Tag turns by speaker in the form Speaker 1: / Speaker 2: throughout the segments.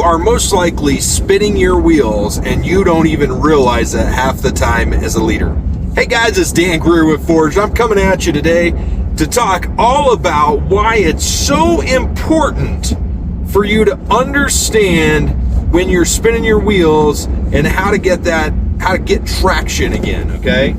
Speaker 1: are most likely spinning your wheels and you don't even realize that half the time as a leader. Hey guys, it's Dan Greer with Forge. I'm coming at you today to talk all about why it's so important for you to understand when you're spinning your wheels and how to get traction again, okay?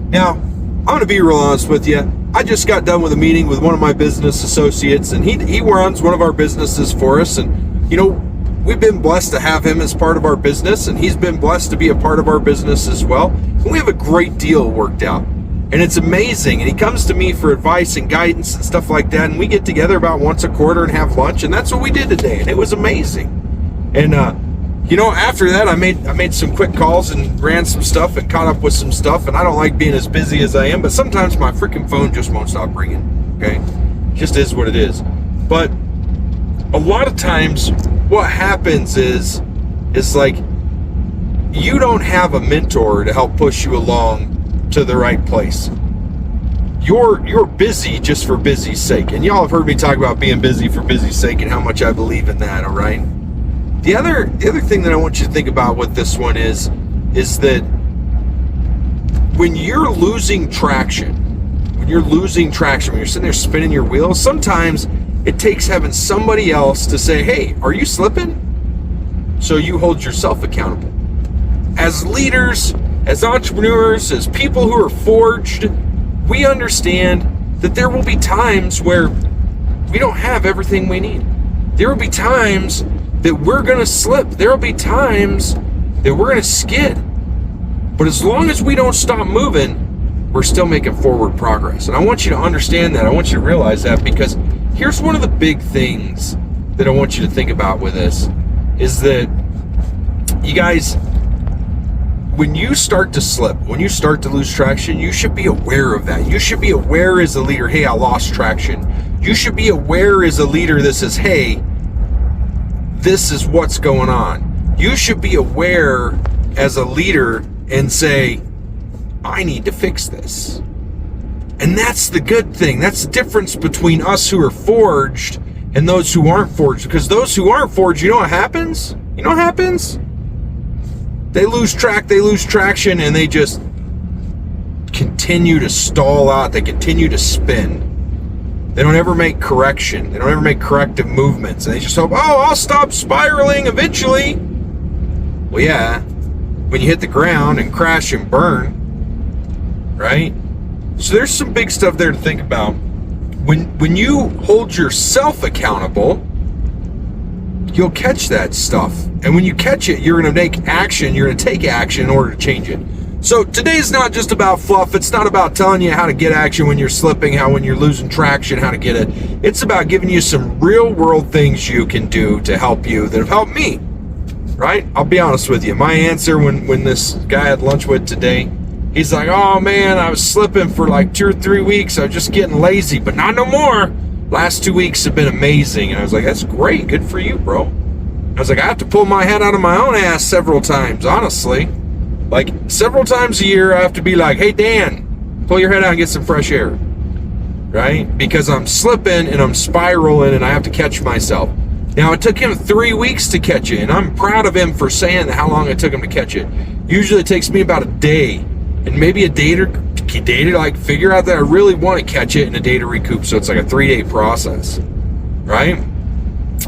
Speaker 1: Now, I'm going to be real honest with you. I just got done with a meeting with one of my business associates, and he runs one of our businesses for us, and you know, we've been blessed to have him as part of our business, and he's been blessed to be a part of our business as well. And we have a great deal worked out, and it's amazing. And he comes to me for advice and guidance and stuff like that, and we get together about once a quarter and have lunch, and that's what we did today, and it was amazing. And you know, after that, I made some quick calls and ran some stuff and caught up with some stuff. And I don't like being as busy as I am, but sometimes my freaking phone just won't stop ringing. Okay, just is what it is. But a lot of times, what happens is like you don't have a mentor to help push you along to the right place. You're busy just for busy's sake, and y'all have heard me talk about being busy for busy's sake and how much I believe in that. All right. The other thing that I want you to think about with this one is that when you're losing traction, when you're sitting there spinning your wheels, sometimes it takes having somebody else to say, hey, are you slipping? So you hold yourself accountable. As leaders, as entrepreneurs, as people who are forged, we understand that there will be times where we don't have everything we need. There will be times that we're going to slip. There will be times that we're going to skid. But as long as we don't stop moving, we're still making forward progress. And I want you to understand that. I want you to realize that, because here's one of the big things that I want you to think about with this is that, you guys, when you start to slip, when you start to lose traction, you should be aware of that. You should be aware as a leader, hey, I lost traction. You should be aware as a leader that says, hey, this is what's going on. You should be aware as a leader and say, I need to fix this. And that's the good thing. That's the difference between us who are forged and those who aren't forged. Because those who aren't forged, you know what happens? You know what happens? They lose traction, and they just continue to stall out. They continue to spin. They don't ever make correction. They don't ever make corrective movements. And they just hope, oh, I'll stop spiraling eventually. Well, yeah, when you hit the ground and crash and burn, right? So there's some big stuff there to think about. When you hold yourself accountable, you'll catch that stuff. And when you catch it, you're going to make action. You're going to take action in order to change it. So today's not just about fluff. It's not about telling you how to get action when you're slipping, when you're losing traction, how to get it. It's about giving you some real world things you can do to help you that have helped me, right? I'll be honest with you. My answer when this guy I had lunch with today, he's like, oh man, I was slipping for like 2 or 3 weeks. I was just getting lazy, but not no more. Last 2 weeks have been amazing. And I was like, that's great. Good for you, bro. I was like, I have to pull my head out of my own ass several times, honestly. Like, several times a year, I have to be like, hey, Dan, pull your head out and get some fresh air, right? Because I'm slipping and I'm spiraling and I have to catch myself. Now, it took him 3 weeks to catch it, and I'm proud of him for saying how long it took him to catch it. Usually it takes me about a day, and maybe a day to like figure out that I really want to catch it, and a day to recoup. So it's like a 3-day process, right?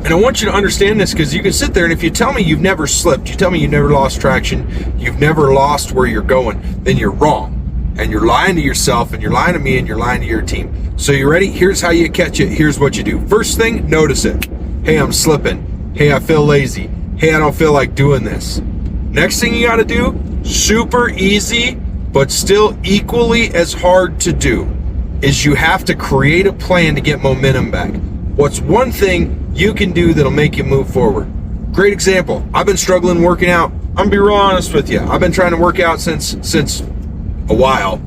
Speaker 1: And I want you to understand this, because you can sit there and if you tell me you've never slipped, you tell me you've never lost traction, you've never lost where you're going, then you're wrong. And you're lying to yourself, and you're lying to me, and you're lying to your team. So you ready? Here's how you catch it. Here's what you do. First thing, notice it. Hey, I'm slipping. Hey, I feel lazy. Hey, I don't feel like doing this. Next thing you got to do, super easy, but still equally as hard to do, is you have to create a plan to get momentum back. What's one thing you can do that'll make you move forward? Great example. I've been struggling working out. I'm gonna be real honest with you. I've been trying to work out since a while,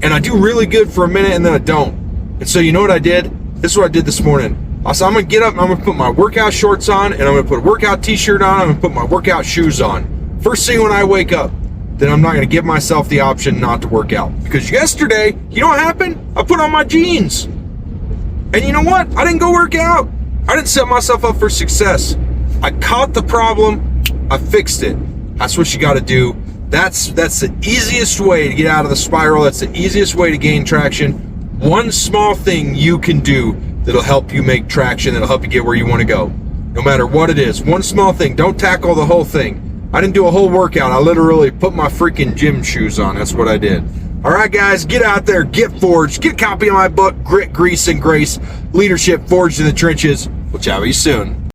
Speaker 1: and I do really good for a minute, and then I don't. And so you know what I did? This is what I did this morning. I said, I'm gonna get up and I'm gonna put my workout shorts on, and I'm gonna put a workout t-shirt on, I'm gonna put my workout shoes on. First thing when I wake up, then I'm not gonna give myself the option not to work out. Because yesterday, you know what happened? I put on my jeans. And you know what? I didn't go work out. I didn't set myself up for success. I caught the problem, I fixed it. That's what you got to do. That's the easiest way to get out of the spiral. That's the easiest way to gain traction. One small thing you can do that'll help you make traction, that'll help you get where you want to go. No matter what it is. One small thing. Don't tackle the whole thing. I didn't do a whole workout. I literally put my freaking gym shoes on. That's what I did. All right, guys, get out there, get forged, get a copy of my book, Grit, Grease, and Grace, Leadership Forged in the Trenches. We'll chat with you soon.